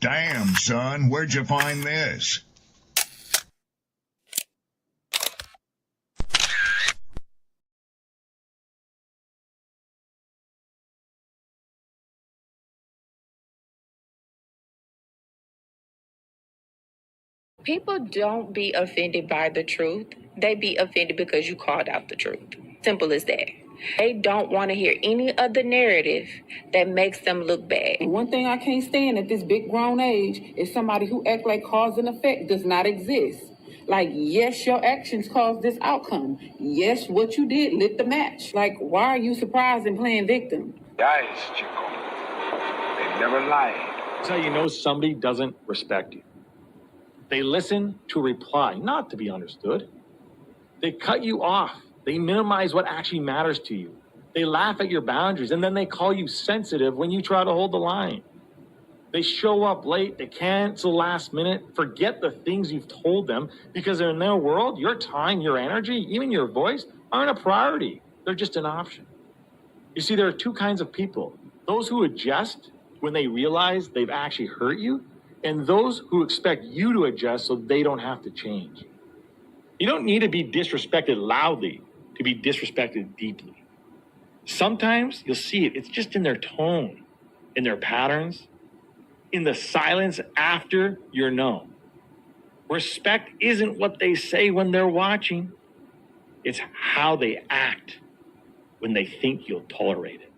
Damn, son, where'd you find this? People don't be offended by the truth. They be offended because you called out the truth. Simple as that. They don't want to hear any other narrative that makes them look bad. And one thing I can't stand at this big grown age is somebody who act like cause and effect does not exist. Like, yes, your actions caused this outcome. Yes, what you did lit the match. Like, why are you surprised and playing victim? Guys, Chico, they never lie. That's how you know somebody doesn't respect you. They listen to reply, not to be understood. They cut you off. They minimize what actually matters to you. They laugh at your boundaries, and then they call you sensitive when you try to hold the line. They show up late. They cancel last minute. Forget the things you've told them because in their world, your time, your energy, even your voice aren't a priority. They're just an option. You see, there are two kinds of people. Those who adjust when they realize they've actually hurt you, and those who expect you to adjust so they don't have to change. You don't need to be disrespected loudly to be disrespected deeply. Sometimes you'll see it. It's just in their tone, in their patterns, in the silence after you're known. Respect isn't what they say when they're watching. It's how they act when they think you'll tolerate it.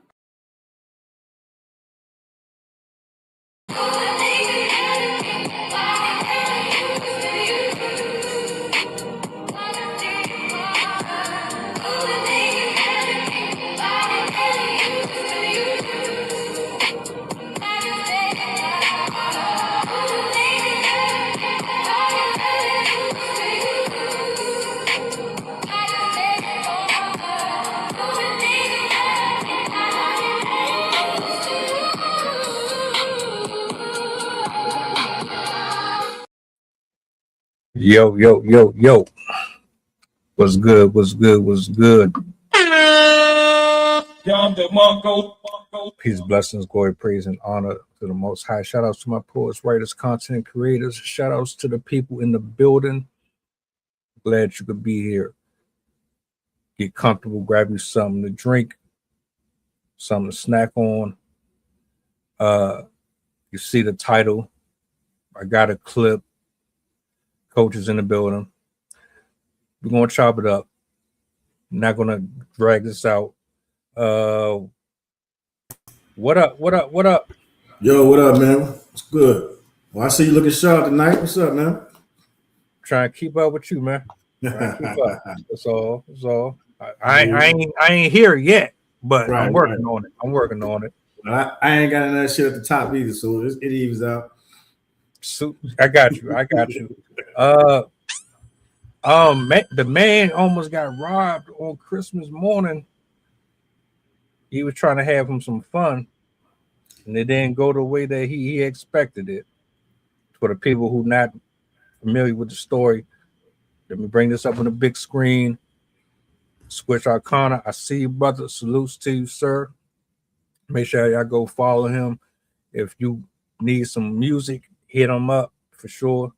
Yo, yo, yo, yo. What's good? What's good? What's good? Peace, blessings, glory, praise, and honor to the Most High. Shout outs to my poets, writers, content creators. Shout outs to the people in the building. Glad you could be here. Get comfortable, grab you something to drink, something to snack on. You see the title. I got a clip. Coaches in the building. We're going to chop it up. Not going to drag this out. What up? What up? What up? Yo, what up, man? What's good? Well, I see you looking sharp tonight. What's up, man? Trying to keep up with you, man. Trying to keep up. That's all. That's all. I ain't here yet, but right, I'm working on it. I'm working on it. I ain't got none of that shit at the top either, so it evens out. So, I got you. I got you. The man almost got robbed on Christmas morning. He was trying to have him some fun, and it didn't go the way that he expected it. For the people who not familiar with the story, let me bring this up on the big screen. Switch Arcana, I see you, brother. Salutes to you, sir. Make sure y'all go follow him. If you need some music, hit him up for sure.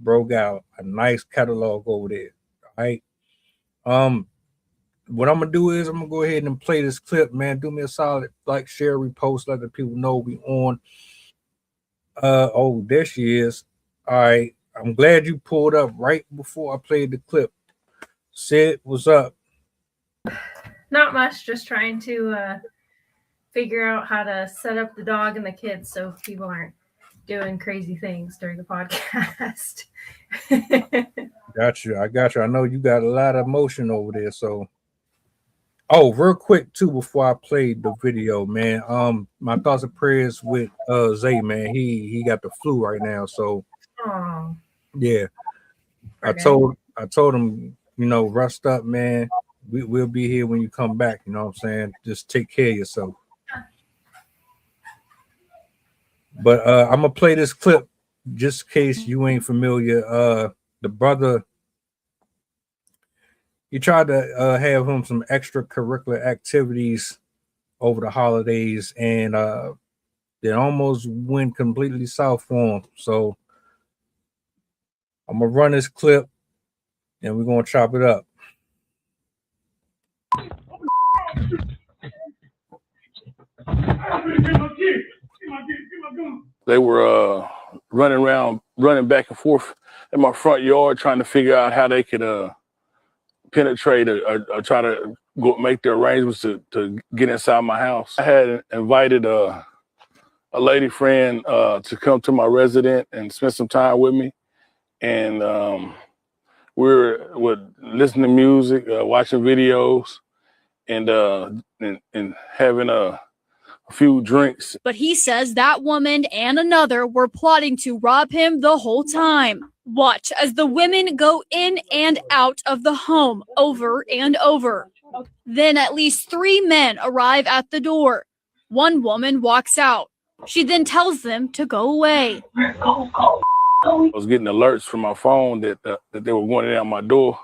Bro got a nice catalog over there. All right. What I'm gonna do is I'm gonna go ahead and play this clip, man. Do me a solid, like, share, repost, let the people know we on. Oh, there she is. All right. I'm glad you pulled up right before I played the clip. Sid, what's up? Not much, just trying to figure out how to set up the dog and the kids so people aren't doing crazy things during the podcast. Got you. I got you. I know you got a lot of emotion over there. So, oh, real quick too, before I played the video, man. My thoughts and prayers with Zay, man. He got the flu right now. So, yeah. I told him, rest up, man. We'll be here when you come back. You know what I'm saying? Just take care of yourself. But I'm gonna play this clip just in case you ain't familiar. The brother, he tried to have him some extracurricular activities over the holidays, and that almost went completely south for him. So I'm gonna run this clip and we're gonna chop it up. They were running back and forth in my front yard, trying to figure out how they could penetrate or try to make the arrangements to get inside my house. I had invited a lady friend to come to my residence and spend some time with me, and we would listen to music, watching videos, and having a few drinks. But he says that woman and another were plotting to rob him the whole time. Watch as the women go in and out of the home over and over. Then at least 3 men arrive at the door. One woman walks out. She then tells them to go away. I was getting alerts from my phone that they were going in at my door,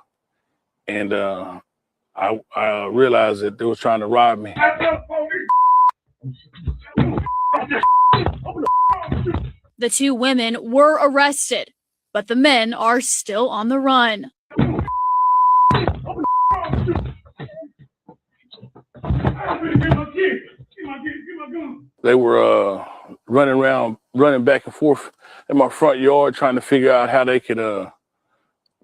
and I realized that they were trying to rob me. The 2 women were arrested, but the men are still on the run. They were running back and forth in my front yard, trying to figure out how they could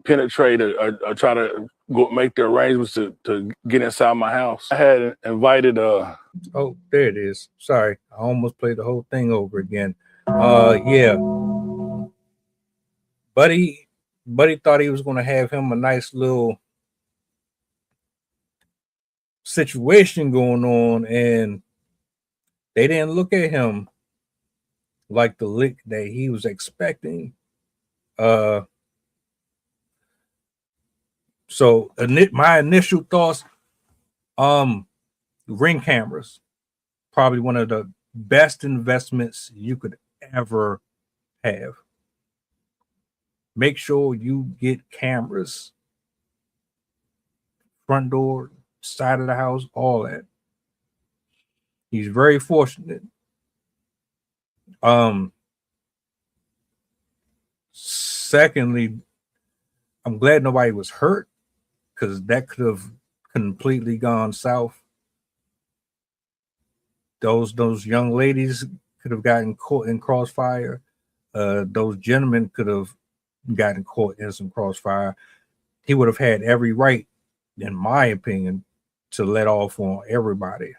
penetrate or try to make the arrangements to get inside my house. I had invited Oh, there it is. Sorry, I almost played the whole thing over again. Yeah. Buddy thought he was gonna have him a nice little situation going on, and they didn't look at him like the lick that he was expecting. So my initial thoughts, Ring cameras, probably one of the best investments you could ever have. Make sure you get cameras, front door, side of the house, all that. He's very fortunate. Secondly, I'm glad nobody was hurt, because that could have completely gone south. Those young ladies could have gotten caught in crossfire. Those gentlemen could have gotten caught in some crossfire. He would have had every right, in my opinion, to let off on everybody,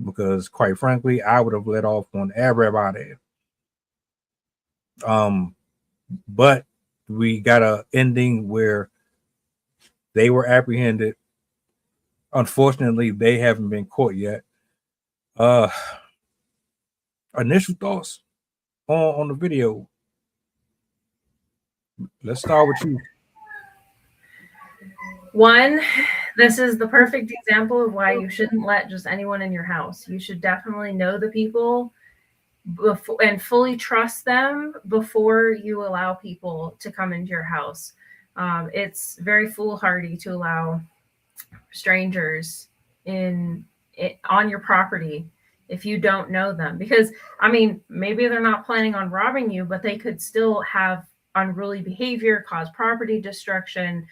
because quite frankly, I would have let off on everybody. But we got a ending where they were apprehended. Unfortunately, they haven't been caught yet. Initial thoughts on the video. Let's start with you. One, this is the perfect example of why you shouldn't let just anyone in your house. You should definitely know the people before and fully trust them before you allow people to come into your house. It's very foolhardy to allow strangers on your property if you don't know them, because I mean, maybe they're not planning on robbing you, but they could still have unruly behavior, cause property destruction.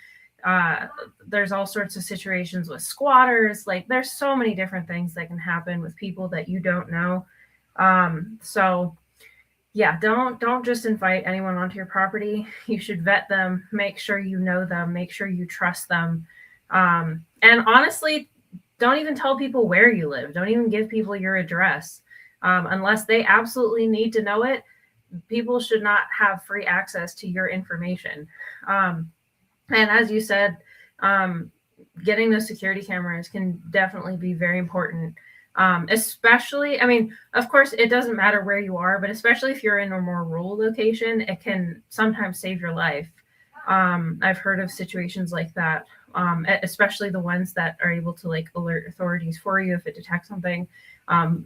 There's all sorts of situations with squatters. Like, there's so many different things that can happen with people that you don't know. So yeah, don't just invite anyone onto your property. You should vet them, make sure you know them, make sure you trust them. And honestly, don't even tell people where you live. Don't even give people your address. Unless they absolutely need to know it, people should not have free access to your information. And as you said, getting those security cameras can definitely be very important. Especially, I mean, of course, it doesn't matter where you are, but especially if you're in a more rural location, it can sometimes save your life. I've heard of situations like that, especially the ones that are able to like alert authorities for you if it detects something.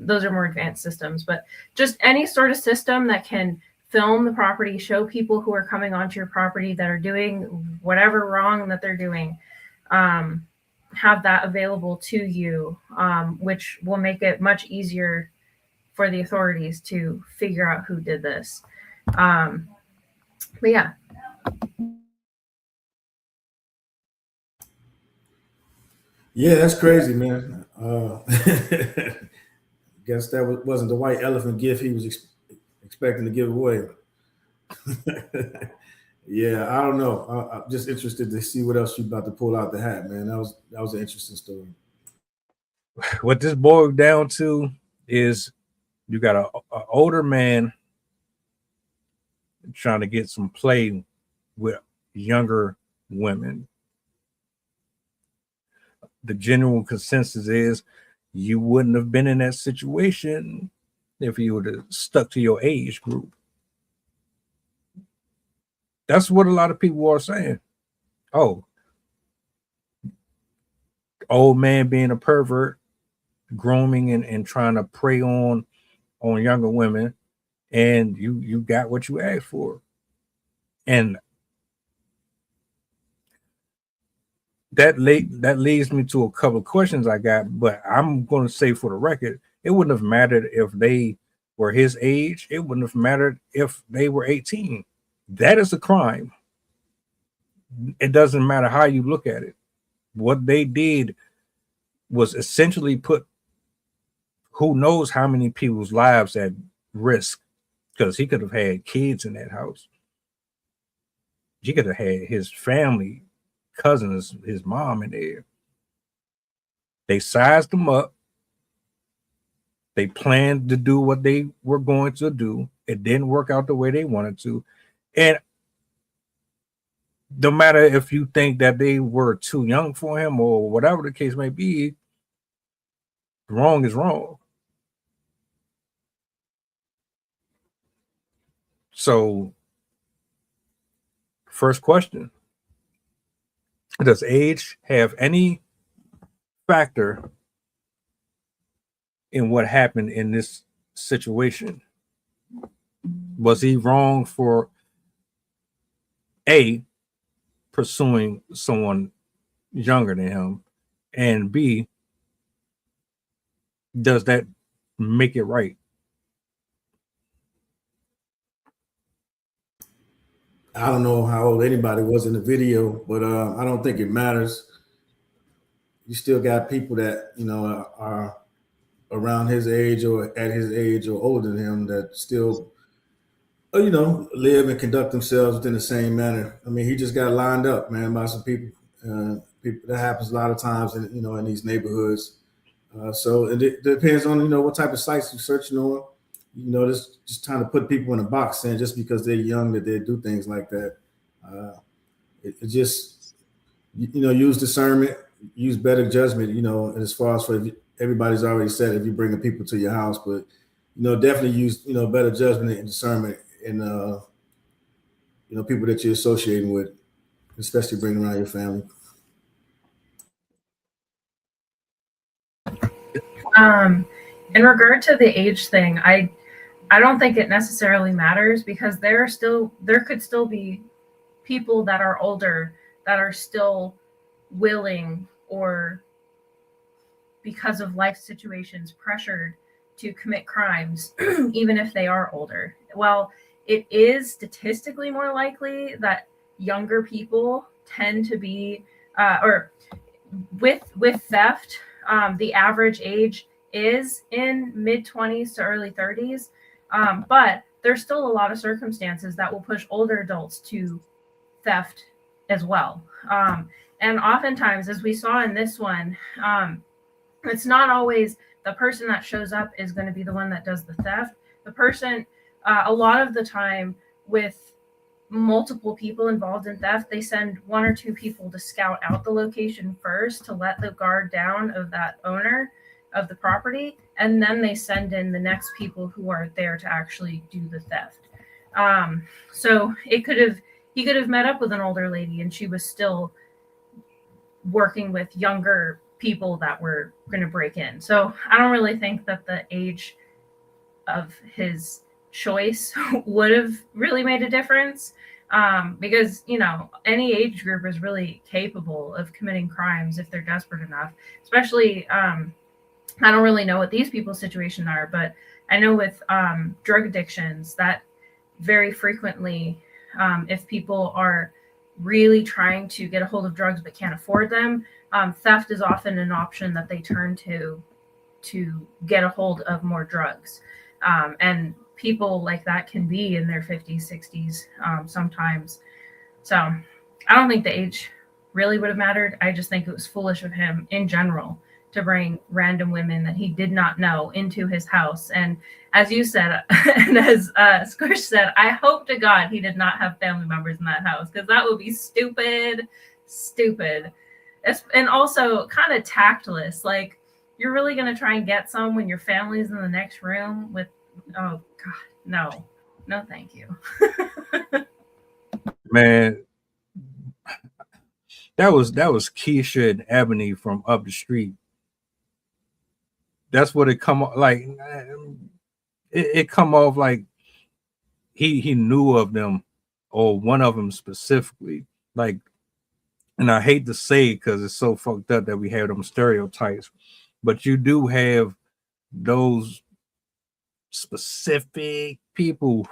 Those are more advanced systems, but just any sort of system that can film the property, show people who are coming onto your property that are doing whatever wrong that they're doing, have that available to you, which will make it much easier for the authorities to figure out who did this. But yeah. Yeah, that's crazy, man. Guess that wasn't the white elephant gift he was expecting to give away. Yeah, I don't know. I'm just interested to see what else you about to pull out the hat, man. That was an interesting story. What this boiled down to is you got a older man trying to get some play with younger women. The general consensus is you wouldn't have been in that situation if you would have stuck to your age group. That's what a lot of people are saying. Oh, old man being a pervert, grooming and trying to prey on younger women, and you got what you asked for. And that leads me to a couple of questions I got, but I'm going to say for the record, it wouldn't have mattered if they were his age. It wouldn't have mattered if they were 18. That is a crime. It doesn't matter how you look at it. What they did was essentially put who knows how many people's lives at risk, because he could have had kids in that house. He could have had his family, cousins, his mom in there. They sized them up. They planned to do what they were going to do. It didn't work out the way they wanted to. And no matter if you think that they were too young for him or whatever the case may be, wrong is wrong. So, first question, does age have any factor in what happened in this situation? Was he wrong for A, pursuing someone younger than him, and B, does that make it right? I don't know how old anybody was in the video, but I don't think it matters. You still got people that are around his age or at his age or older than him that still live and conduct themselves within the same manner. I mean, he just got lined up, man, by some people. People that happens a lot of times in these neighborhoods. So it depends on what type of sites you're searching on. Just trying to put people in a box, saying just because they're young that they do things like that. It just use discernment, use better judgment. And as far as for everybody's already said, if you're bringing people to your house, but definitely use better judgment and discernment in people that you're associating with, especially bringing around your family. In regard to the age thing, I don't think it necessarily matters, because there could still be people that are older that are still willing, or because of life situations, pressured to commit crimes, even if they are older. Well, it is statistically more likely that younger people tend to be, or with theft, the average age is in mid-20s to early 30s, but there's still a lot of circumstances that will push older adults to theft as well. And oftentimes, as we saw in this one, it's not always the person that shows up is going to be the one that does the theft. The person, a lot of the time with multiple people involved in theft, they send one or two people to scout out the location first to let the guard down of that owner of the property, and then they send in the next people who are there to actually do the theft. So he could have met up with an older lady and she was still working with younger people that were going to break in. So I don't really think that the age of his choice would have really made a difference, because any age group is really capable of committing crimes if they're desperate enough. Especially, I don't really know what these people's situations are, but I know with drug addictions that very frequently, if people are really trying to get a hold of drugs but can't afford them, theft is often an option that they turn to get a hold of more drugs. And people like that can be in their 50s, 60s sometimes. So I don't think the age really would have mattered. I just think it was foolish of him in general to bring random women that he did not know into his house. And as you said, and as Squish said, I hope to God he did not have family members in that house, because that would be stupid. And also kind of tactless. Like, you're really going to try and get some when your family's in the next room with, oh God, no, thank you. Man, that was Keisha and Ebony from up the street. That's what it come like. It come off like he knew of them, or one of them specifically. Like, and I hate to say it because it's so fucked up that we have them stereotypes, but you do have those specific people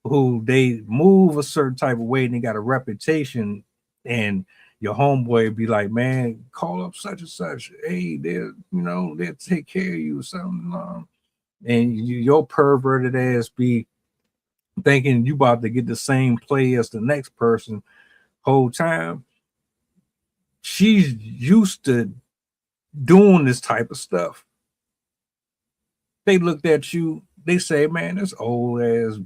who they move a certain type of way and they got a reputation, and your homeboy be like, man, call up such and such. Hey, they'll take care of you or something. And your perverted ass be thinking you about to get the same play as the next person. Whole time she's used to doing this type of stuff. They looked at you, they say, man, this old ass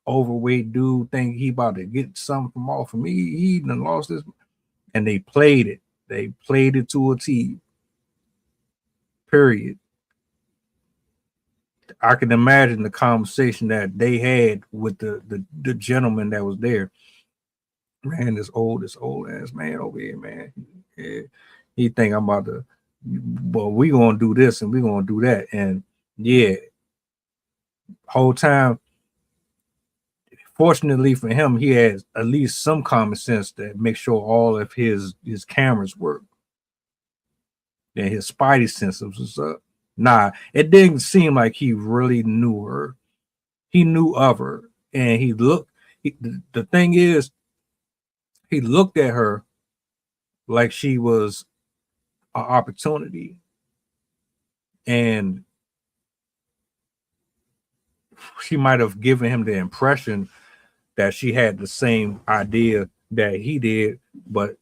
overweight dude think he about to get something from off of me. He done lost this. And they played it. They played it to a T. Period. I can imagine the conversation that they had with the gentleman that was there. Man, this old ass man over here, man. Yeah, he think I'm about to, well, we gonna do this and we gonna do that. And yeah, whole time, fortunately for him, he has at least some common sense that make sure all of his cameras work. And his spidey senses was up. Nah, it didn't seem like he really knew her. He knew of her. And the thing is, he looked at her like she was an opportunity. And she might have given him the impression that she had the same idea that he did, but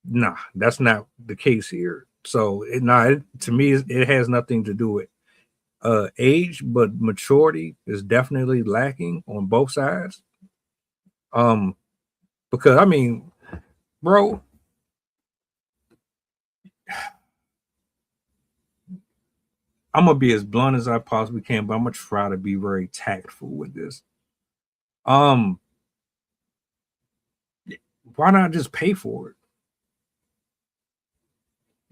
nah, that's not the case here. So to me, it has nothing to do with age, but maturity is definitely lacking on both sides. Because I mean, bro, I'm gonna be as blunt as I possibly can, but I'm gonna try to be very tactful with this. Why not just pay for it?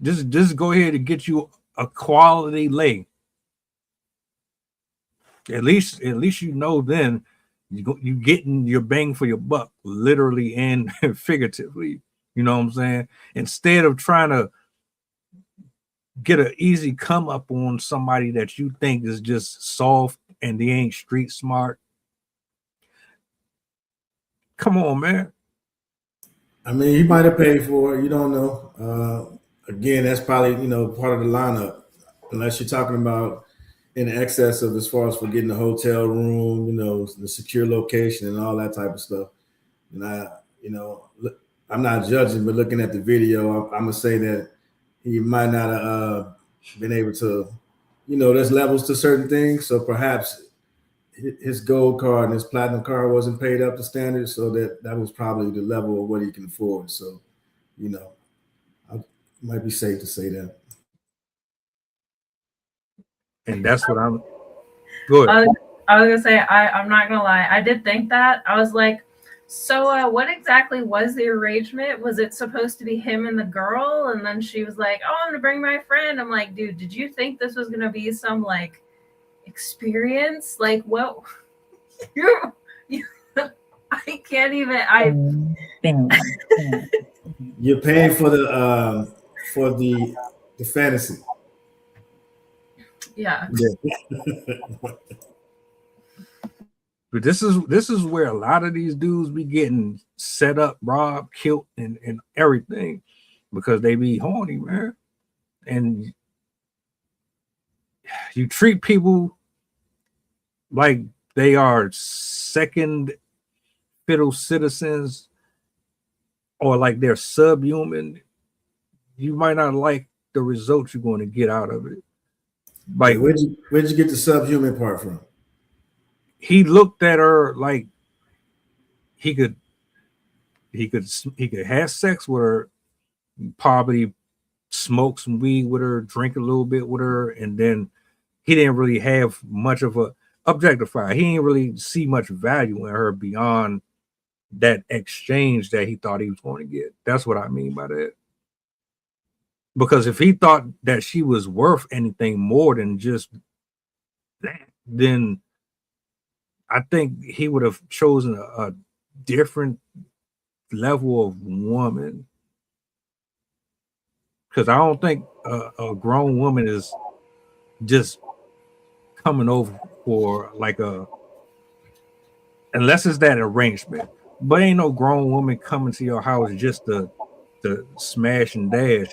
Just go ahead and get you a quality lay. At least then you getting your bang for your buck, literally and figuratively. You know what I'm saying? Instead of trying to get an easy come up on somebody that you think is just soft and they ain't street smart. Come on, man. I mean, he might have paid for it. You don't know. Again, that's probably part of the lineup, unless you're talking about in excess of as far as for getting the hotel room, the secure location and all that type of stuff. And I'm not judging, but looking at the video, I'm gonna say that he might not have been able to. There's levels to certain things, so perhaps his gold card and his platinum card wasn't paid up to standard, so that was probably the level of what he can afford. So, it might be safe to say that. And that's what I'm good. I was gonna say, I'm not gonna lie, I did think that. I was like, so what exactly was the arrangement? Was it supposed to be him and the girl? And then she was like, oh, I'm gonna bring my friend. I'm like, dude, did you think this was gonna be some like experience? Like, what? I can't even. You're paying for the fantasy. Yeah. But this is where a lot of these dudes be getting set up, robbed, killed, and everything because they be horny, man. And you treat people like they are second fiddle citizens or like they're subhuman. You might not like the results you're going to get out of it. Like, where'd you get the subhuman part from? He looked at her like he could have sex with her, probably smoke some weed with her, drink a little bit with her, and then he didn't really have much of a objectify. He didn't really see much value in her beyond that exchange that he thought he was going to get. That's what I mean by that. Because if he thought that she was worth anything more than just that, then I think he would have chosen a different level of woman. Because I don't think a grown woman is just coming over for like unless it's that arrangement. But ain't no grown woman coming to your house just to smash and dash.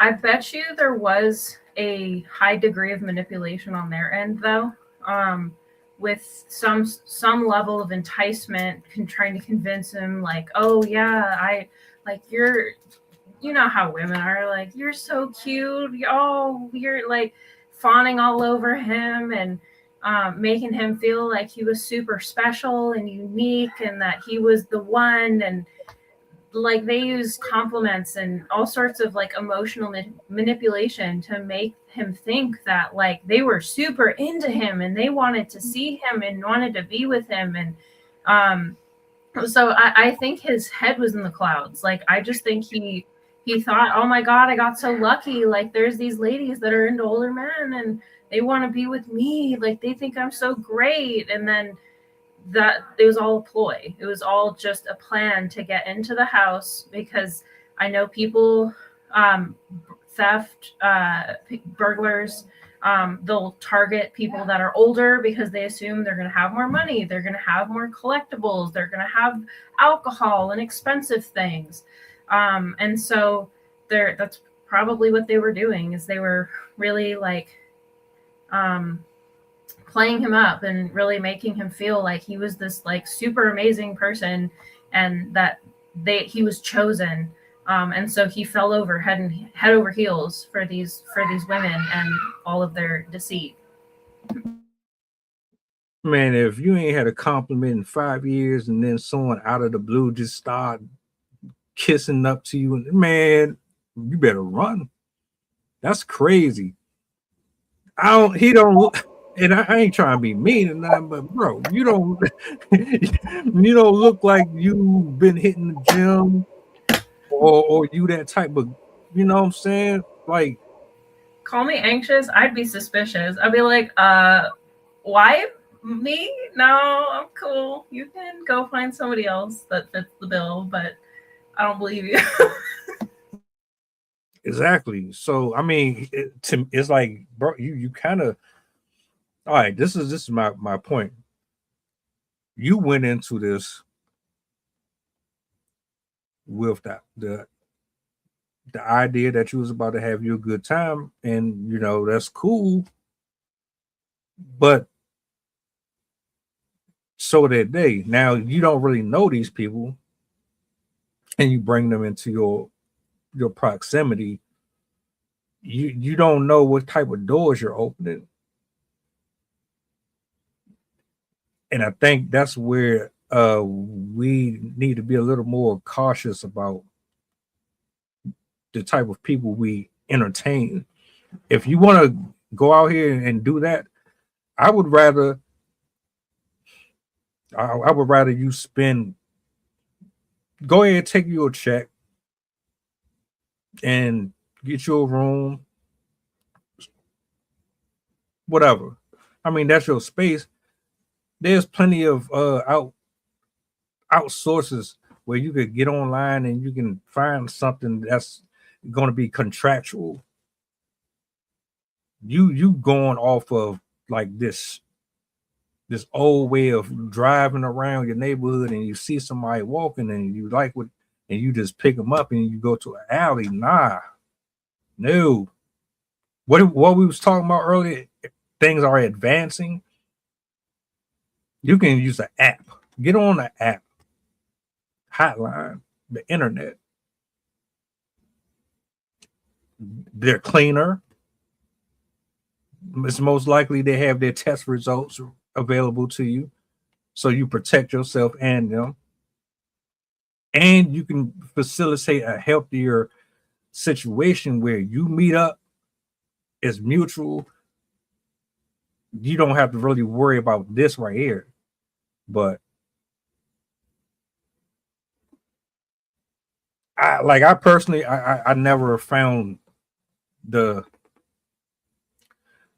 I bet you there was a high degree of manipulation on their end, though, with some level of enticement, trying to convince him, like, oh yeah, I like you're, you know how women are, like, you're so cute, oh, you're like fawning all over him and making him feel like he was super special and unique and that he was the one. And like they use compliments and all sorts of like emotional manipulation to make him think that like they were super into him and they wanted to see him and wanted to be with him. And so I think his head was in the clouds. Like, I just think he thought, oh my God, I got so lucky. Like, there's these ladies that are into older men and they want to be with me. Like, they think I'm so great. And then that it was all a ploy. It was all just a plan to get into the house, because I know people, theft, burglars, they'll target people that are older because they assume they're going to have more money, they're going to have more collectibles, they're going to have alcohol and expensive things. And so that's probably what they were doing, is they were really like playing him up and really making him feel like he was this like super amazing person and that he was chosen. And so he fell over head over heels for these women and all of their deceit. Man, if you ain't had a compliment in 5 years and then someone out of the blue just start kissing up to you, man, you better run. That's crazy. He don't look, and I ain't trying to be mean or nothing, but bro, you don't look like you've been hitting the gym or you that type of, you know what I'm saying? Like, call me anxious, I'd be suspicious. I'd be like, why me? No, I'm cool. You can go find somebody else that fits the bill, but I don't believe you. Exactly. So I mean, it's like, bro, you kind of, all right. This is my point. You went into this with the idea that you was about to have your good time, and you know that's cool. But so that day, now you don't really know these people, and you bring them into your proximity. You don't know what type of doors you're opening. And I think that's where we need to be a little more cautious about the type of people we entertain. If you want to go out here and do that, I would rather you go ahead and take you a check and get you a room, whatever. I mean, that's your space. There's plenty of outsources where you could get online and you can find something that's going to be contractual. You going off of like this old way of driving around your neighborhood, and you see somebody walking and you like what, and you just pick them up and you go to an alley. Nah, no. What we was talking about earlier, things are advancing. You can use an app. Get on the app, hotline, the internet. They're cleaner. It's most likely they have their test results available to you, so you protect yourself and them, and you can facilitate a healthier situation where you meet up. It's mutual. You don't have to really worry about this right here. But I personally, I never found the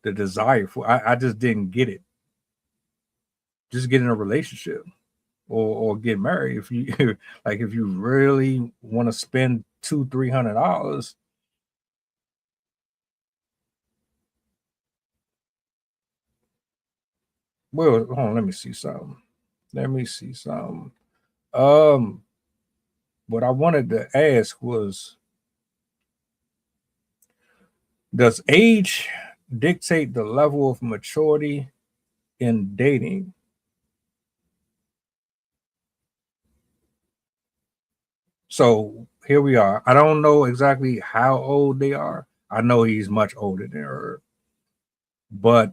desire for. I just didn't get it. Just get in a relationship or get married. If you like, if you really want to spend $200-$300, well, hold on, let me see something. What I wanted to ask was, does age dictate the level of maturity in dating? So here we are. I don't know exactly how old they are. I know he's much older than her, but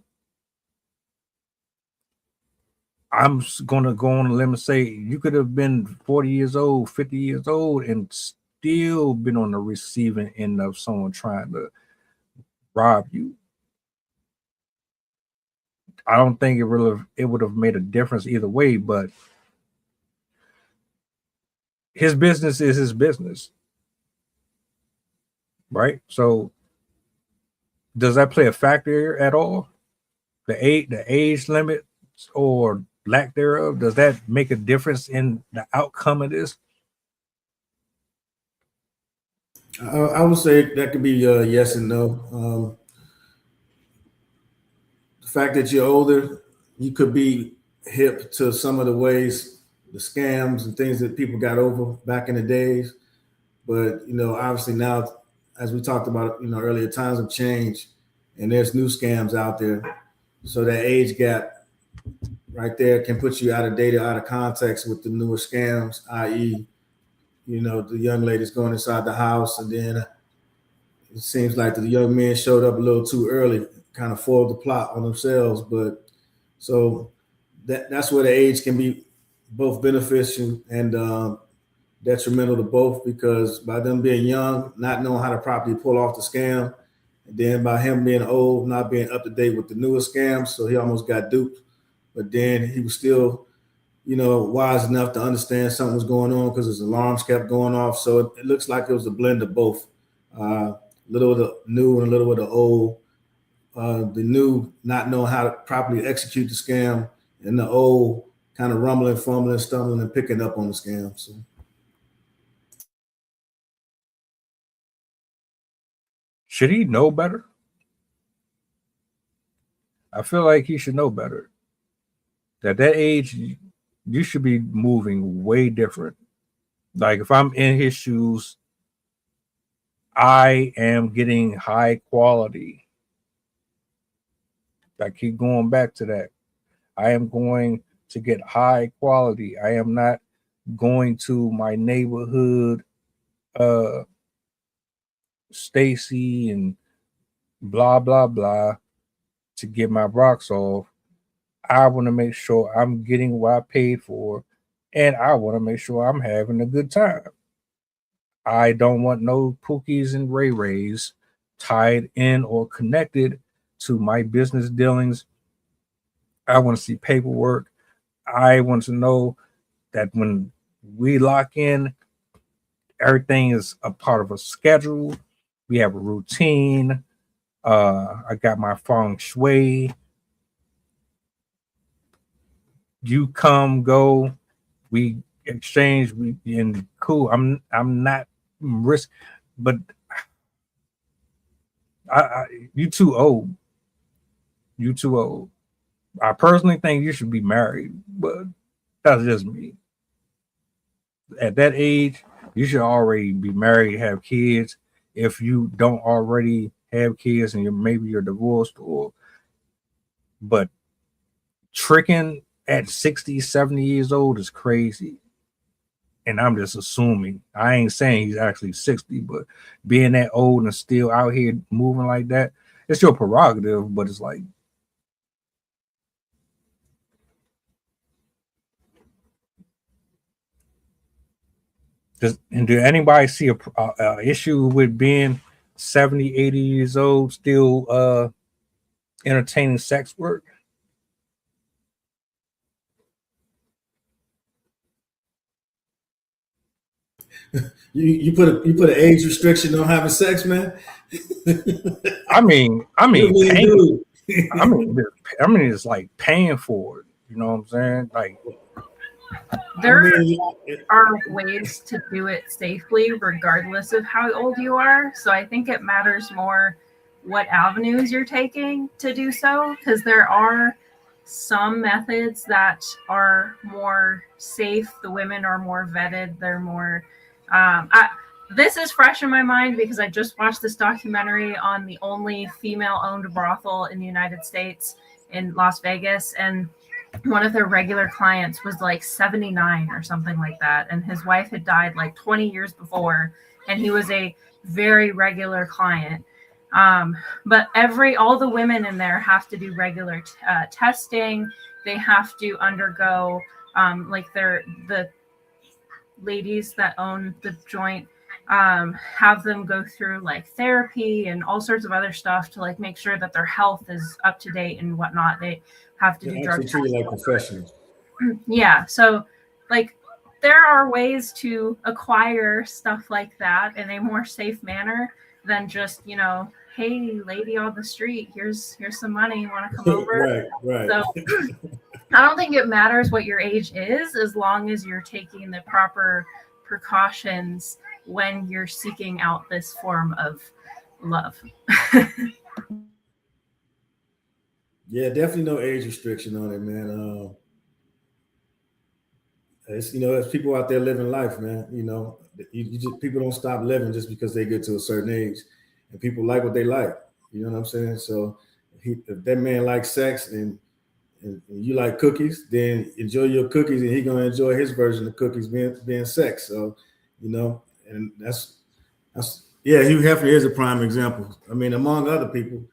I'm going to go on a limb and say you could have been 40 years old, 50 years old, and still been on the receiving end of someone trying to rob you. I don't think it would have made a difference either way, but his business is his business, right? So does that play a factor at all? The age limit or lack thereof, does that make a difference in the outcome of this? I would say that could be yes and no. The fact that you're older, you could be hip to some of the ways, the scams and things that people got over back in the days. But obviously now, as we talked about, earlier, times have changed, and there's new scams out there. So that age gap right there can put you out of date, out of context with the newer scams, i.e., the young lady's going inside the house, and then it seems like the young men showed up a little too early, kind of foiled the plot on themselves. But so that's where the age can be both beneficial and detrimental to both, because by them being young, not knowing how to properly pull off the scam, and then by him being old, not being up to date with the newest scams, so he almost got duped. But then he was still, wise enough to understand something was going on because his alarms kept going off. So it looks like it was a blend of both, a little of the new and a little of the old. The new not knowing how to properly execute the scam, and the old kind of rumbling, fumbling, stumbling, and picking up on the scam. So. Should he know better? I feel like he should know better. At that age, you should be moving way different. Like if I'm in his shoes, I am getting high quality. I keep going back to that. I am going to get high quality. I am not going to my neighborhood Stacy and blah blah blah to get my rocks off. I want to make sure I'm getting what I paid for, and I want to make sure I'm having a good time. I don't want no Pookies and Ray Rays tied in or connected to my business dealings. I want to see paperwork. I want to know that when we lock in, everything is a part of a schedule. We have a routine. I got my feng shui. You come, go, we exchange, we and cool. I'm not risk, but you too old. You too old. I personally think you should be married, but that's just me. At that age, you should already be married, have kids. If you don't already have kids and you're divorced, or but tricking at 60, 70 years old is crazy. And I'm just assuming. I ain't saying he's actually 60, but being that old and still out here moving like that, it's your prerogative, but it's like, and do anybody see a issue with being 70, 80 years old, still entertaining sex work? You put an age restriction on having sex, man. I mean, Dude. I mean, it's like paying for it. You know what I'm saying? Like, There are ways to do it safely, regardless of how old you are. So I think it matters more what avenues you're taking to do so, because there are some methods that are more safe. The women are more vetted. They're more. This is fresh in my mind because I just watched this documentary on the only female-owned brothel in the United States in Las Vegas, and one of their regular clients was like 79 or something like that, and his wife had died like 20 years before, and he was a very regular client. But all the women in there have to do regular testing. They have to undergo the ladies that own the joint have them go through like therapy and all sorts of other stuff to like make sure that their health is up to date and whatnot. They have to do drug testing. Like professionals. Yeah. So like there are ways to acquire stuff like that in a more safe manner than just, hey, lady on the street, here's some money. You want to come over? Right. So I don't think it matters what your age is, as long as you're taking the proper precautions when you're seeking out this form of love. Yeah, definitely no age restriction on it, man. There's people out there living life, man. People don't stop living just because they get to a certain age, and people like what they like. You know what I'm saying? So if that man likes sex and you like cookies, then enjoy your cookies, and he's gonna enjoy his version of cookies being sex. So, and that's Hugh Hefner is a prime example. I mean, among other people,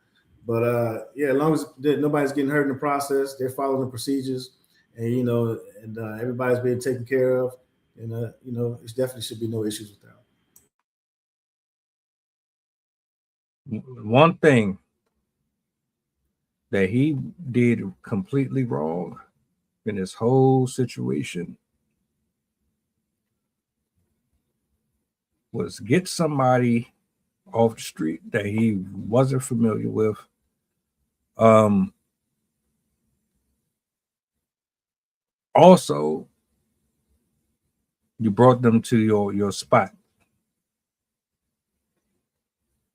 but as long as nobody's getting hurt in the process, they're following the procedures, and everybody's being taken care of, and it definitely should be no issues with that. One thing that he did completely wrong in this whole situation was get somebody off the street that he wasn't familiar with. Also, you brought them to your spot.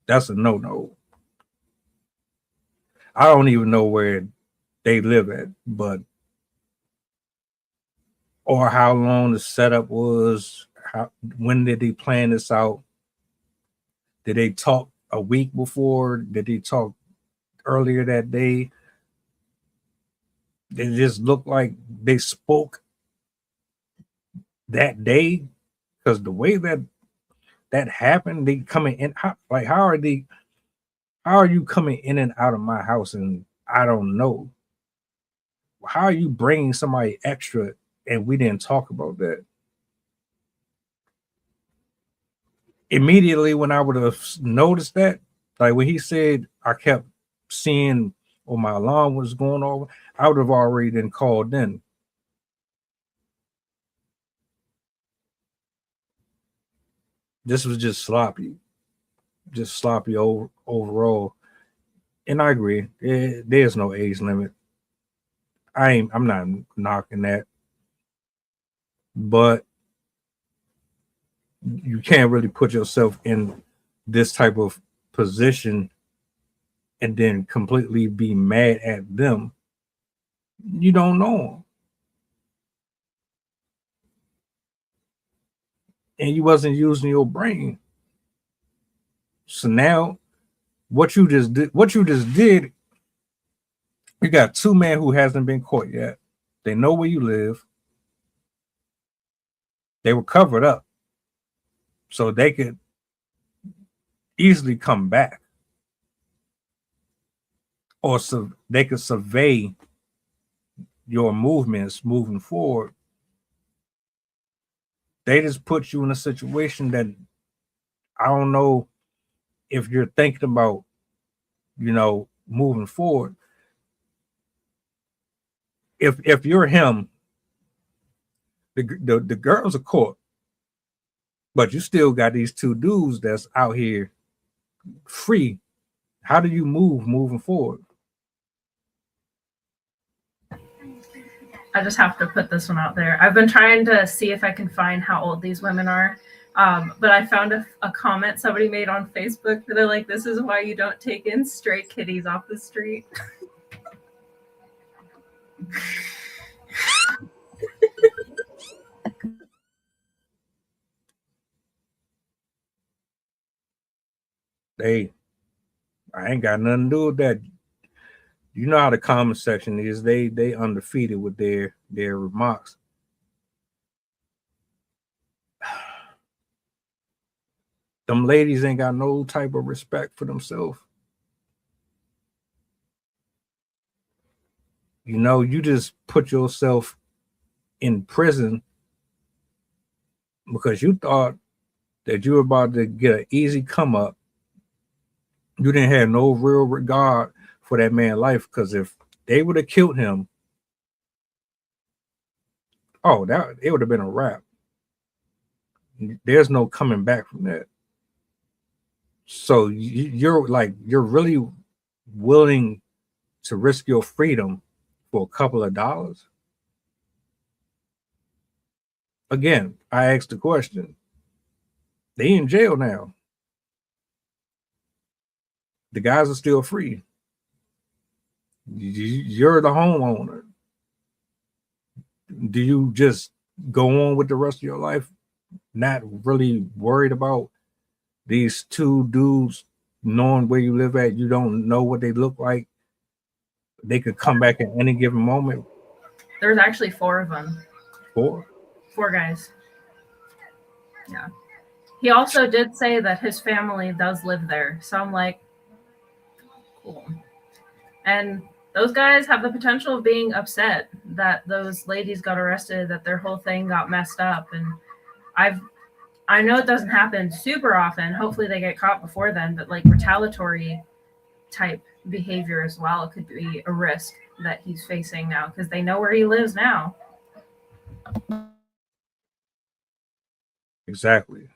That's a no-no. I don't even know where they live at, or how long the setup was. When did they plan this out? Did they talk a week before? Did they talk earlier that day? It just looked like they spoke that day, because the way that happened, they coming in. How are you coming in and out of my house and I don't know? How are you bringing somebody extra and we didn't talk about that? Immediately when I would have noticed that, like when he said I kept seeing or my alarm was going off, I would have already been called in. This was just sloppy overall. And I agree, there's no age limit. I'm not knocking that, but you can't really put yourself in this type of position and then completely be mad at them. You don't know them. And you wasn't using your brain. So now what you just did, you got two men who hasn't been caught yet. They know where you live. They were covered up. So they could easily come back. Or so they could survey your movements moving forward. They just put you in a situation that I don't know if you're thinking about, moving forward. If you're him, the girls are caught, but you still got these two dudes that's out here free. How do you moving forward? I just have to put this one out there. I've been trying to see if I can find how old these women are. But I found a comment somebody made on Facebook where they're like, this is why you don't take in stray kitties off the street. I ain't got nothing to do with that. You know how the comment section is. They undefeated with their remarks. Them ladies ain't got no type of respect for themselves. You just put yourself in prison because you thought that you were about to get an easy come up. You didn't have no real regard for that man's life, because if they would have killed him, it would have been a wrap. There's no coming back from that. So you're really willing to risk your freedom for a couple of dollars? Again, I asked the question. They in jail now. The guys are still free. You're the homeowner. Do you just go on with the rest of your life, not really worried about these two dudes knowing where you live at? You don't know what they look like. They could come back at any given moment. There's actually 4 of them. 4? 4 guys. Yeah. He also did say that his family does live there. So I'm like, cool. And those guys have the potential of being upset that those ladies got arrested, that their whole thing got messed up. And I know it doesn't happen super often. Hopefully they get caught before then, but like retaliatory type behavior as well could be a risk that he's facing now because they know where he lives now. Exactly.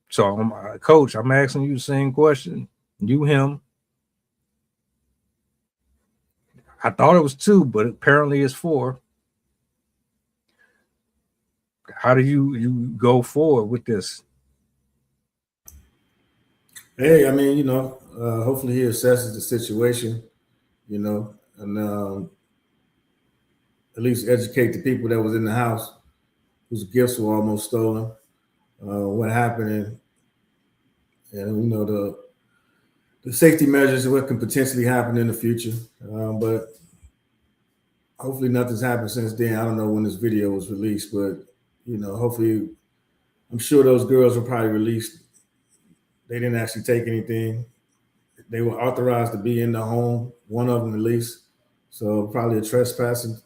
So, Coach, I'm asking you the same question. You, him. I thought it was 2, but apparently it's 4. How do you go forward with this? Hey, I mean, hopefully he assesses the situation, and at least educate the people that was in the house whose gifts were almost stolen, what happened, and the safety measures and what can potentially happen in the future. But hopefully nothing's happened since then. I don't know when this video was released, but hopefully, I'm sure those girls were probably released. They didn't actually take anything. They were authorized to be in the home, one of them at least. So probably a trespassing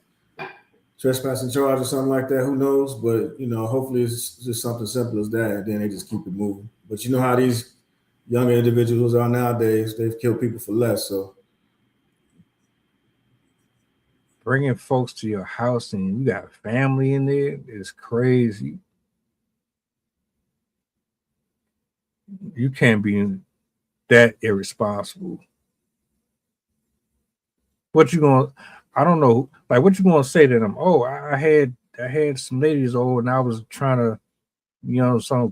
charge or something like that. Who knows? But hopefully it's just something simple as that, and then they just keep it moving. But you know how these younger individuals are nowadays. They've killed people for less. So bringing folks to your house and you got family in there is crazy. You can't be that irresponsible. I don't know, like what you gonna say to them? Oh, I had some ladies over and I was trying to,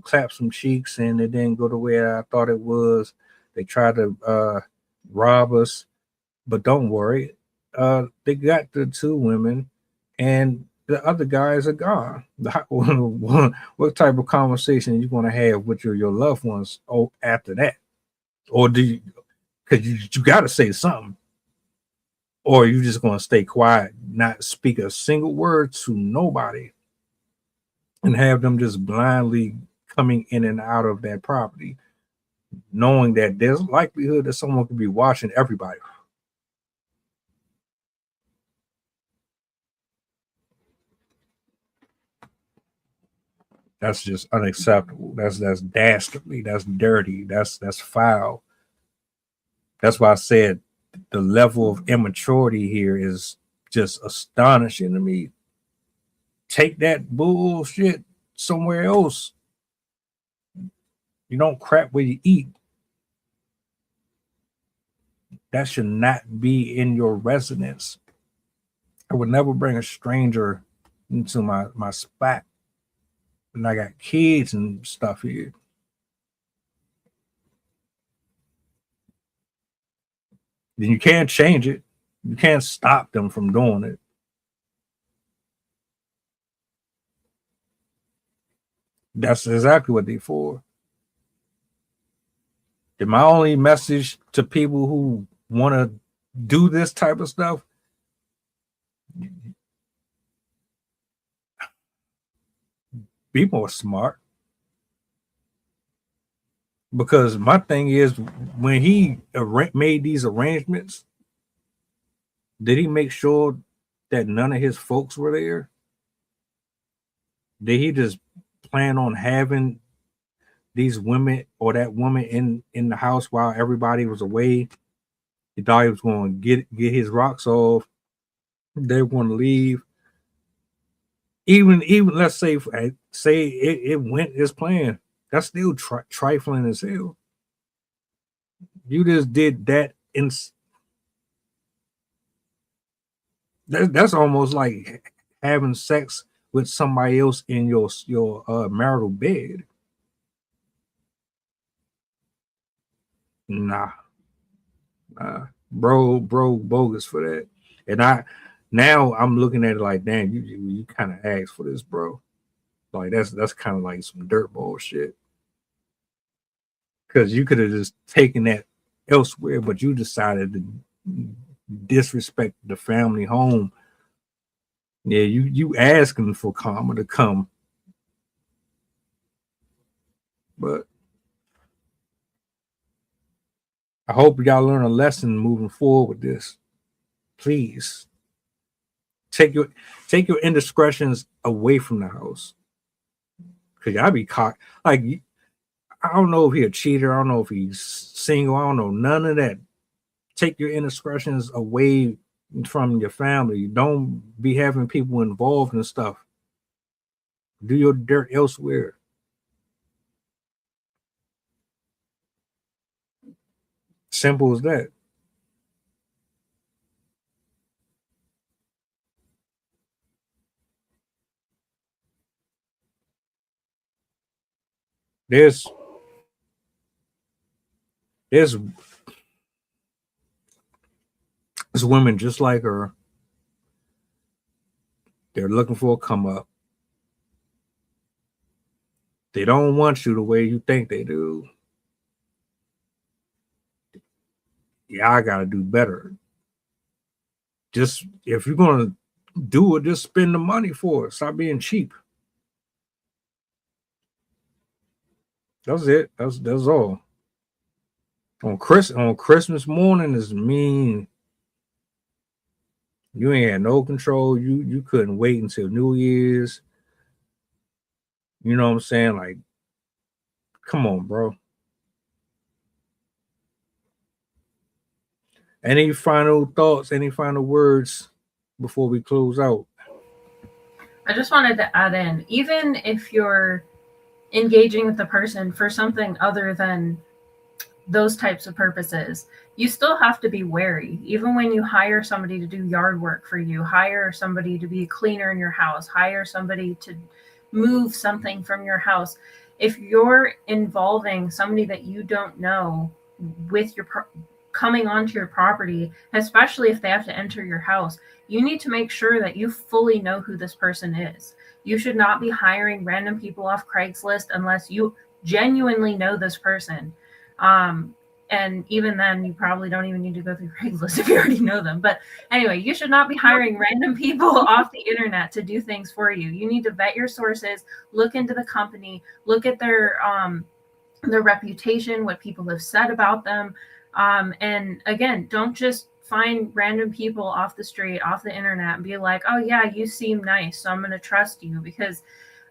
clap some cheeks and it didn't go the way I thought it was. They tried to rob us, but don't worry. They got the 2 women, and the other guys are gone. What type of conversation are you going to have with your loved ones after that? Or do you, because you got to say something, or are you just going to stay quiet, not speak a single word to nobody, and have them just blindly coming in and out of that property, knowing that there's likelihood that someone could be watching everybody? That's just unacceptable. That's dastardly. That's dirty. That's foul. That's why I said the level of immaturity here is just astonishing to me. Take that bullshit somewhere else. You don't crap where you eat. That should not be in your residence. I would never bring a stranger into my spot. And I got kids and stuff here. Then you can't change it. You can't stop them from doing it. That's exactly what they're for. And my only message to people who want to do this type of stuff, be more smart. Because my thing is, when he made these arrangements, did he make sure that none of his folks were there? Did he just plan on having these women or that woman in the house while everybody was away? He thought he was going to get his rocks off. They were going to leave. Even let's say it went as planned. That's still trifling as hell. You just did that that's almost like having sex with somebody else in your marital bed. Nah, bro, bogus for that. And I'm looking at it like, damn, you kind of asked for this, bro. Like that's kind of like some dirt bullshit. Because you could have just taken that elsewhere, but you decided to disrespect the family home. Yeah, you asking for karma to come. But I hope y'all learn a lesson moving forward with this. Please take your indiscretions away from the house. Cause y'all be caught. Like, I don't know if he's a cheater. I don't know if he's single. I don't know none of that. Take your indiscretions away from your family. Don't be having people involved in stuff. Do your dirt elsewhere. Simple as that. There's women just like her. They're looking for a come up. They don't want you the way you think they do. Yeah, I gotta do better. Just if you're gonna do it, just spend the money for it. Stop being cheap. That's it. That's all. On Christmas morning is mean. You ain't had no control. You couldn't wait until New Year's. You know what I'm saying? Like, come on, bro. Any final thoughts? Any final words before we close out? I just wanted to add in, even if you're engaging with the person for something other than those types of purposes, you still have to be wary. Even when you hire somebody to do yard work for you, hire somebody to be a cleaner in your house, hire somebody to move something from your house, if you're involving somebody that you don't know with your coming onto your property, especially if they have to enter your house, you need to make sure that you fully know who this person is. You should not be hiring random people off Craigslist unless you genuinely know this person. And even then, you probably don't even need to go through Craigslist if you already know them. But anyway, you should not be hiring random people off the internet to do things for you. You need to vet your sources, look into the company, look at their reputation, what people have said about them. And again, don't just find random people off the street, off the internet, and be like, oh yeah, you seem nice, so I'm going to trust you. Because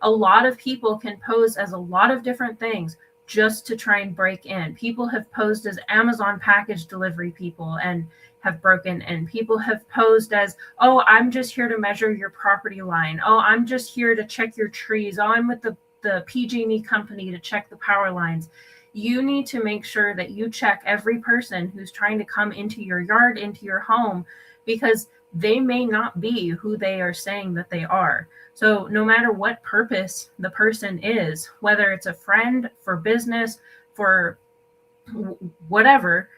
a lot of people can pose as a lot of different things just to try and break in. People have posed as Amazon package delivery people and have broken in. People have posed as, oh, I'm just here to measure your property line. Oh, I'm just here to check your trees. Oh, I'm with the PG&E company to check the power lines. You need to make sure that you check every person who's trying to come into your yard, into your home, because they may not be who they are saying that they are. So no matter what purpose the person is, whether it's a friend, for business, for whatever,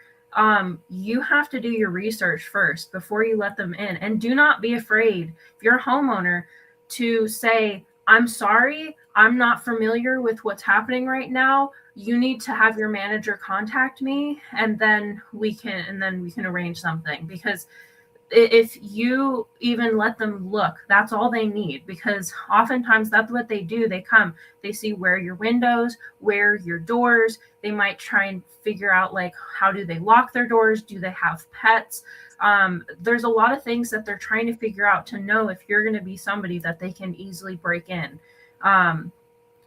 you have to do your research first before you let them in. And do not be afraid, if you're a homeowner, to say, I'm sorry, I'm not familiar with what's happening right now. You need to have your manager contact me, and then we can arrange something. Because if you even let them look, that's all they need. Because oftentimes that's what they do. They come, they see where your windows, where your doors, they might try and figure out, like, how do they lock their doors? Do they have pets? There's a lot of things that they're trying to figure out to know if you're going to be somebody that they can easily break in.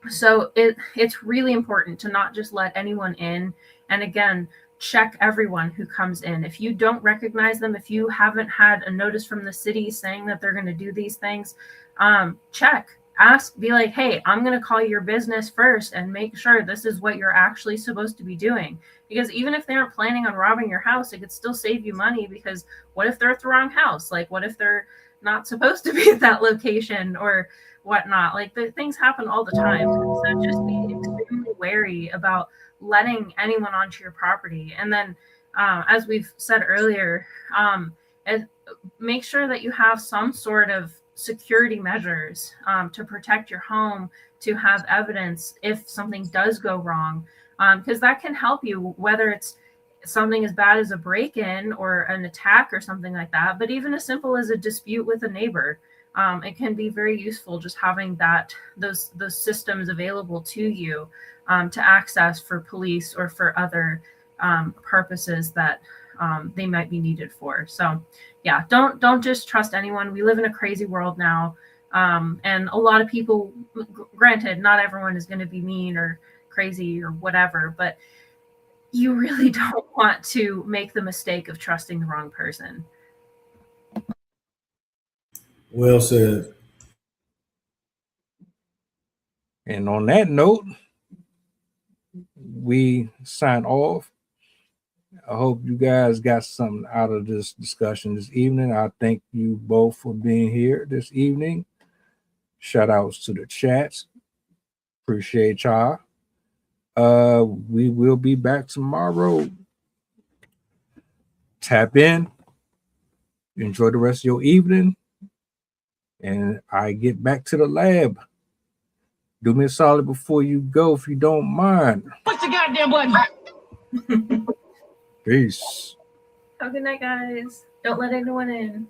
So it's really important to not just let anyone in. And again, check everyone who comes in. If you don't recognize them, if you haven't had a notice from the city saying that they're going to do these things, check, ask, be like, hey, I'm going to call your business first and make sure this is what you're actually supposed to be doing. Because even if they aren't planning on robbing your house, it could still save you money. Because what if they're at the wrong house? Like, what if they're not supposed to be at that location or whatnot? Like, the things happen all the time. So just be extremely wary about letting anyone onto your property. And then, as we've said earlier, make sure that you have some sort of security measures to protect your home, to have evidence if something does go wrong, because that can help you, whether it's something as bad as a break-in or an attack or something like that. But even as simple as a dispute with a neighbor, it can be very useful just having those systems available to you to access for police or for other purposes that they might be needed for. So yeah, don't just trust anyone. We live in a crazy world now. And a lot of people, granted, not everyone is going to be mean or crazy or whatever, but you really don't want to make the mistake of trusting the wrong person. Well said. And on that note, we sign off. I hope you guys got something out of this discussion this evening. I thank you both for being here this evening. Shout outs to the chats. Appreciate y'all. We will be back tomorrow. Tap in. Enjoy the rest of your evening. And I get back to the lab. Do me a solid before you go, if you don't mind. Push the goddamn button. Peace. Have a good night, guys. Don't let anyone in.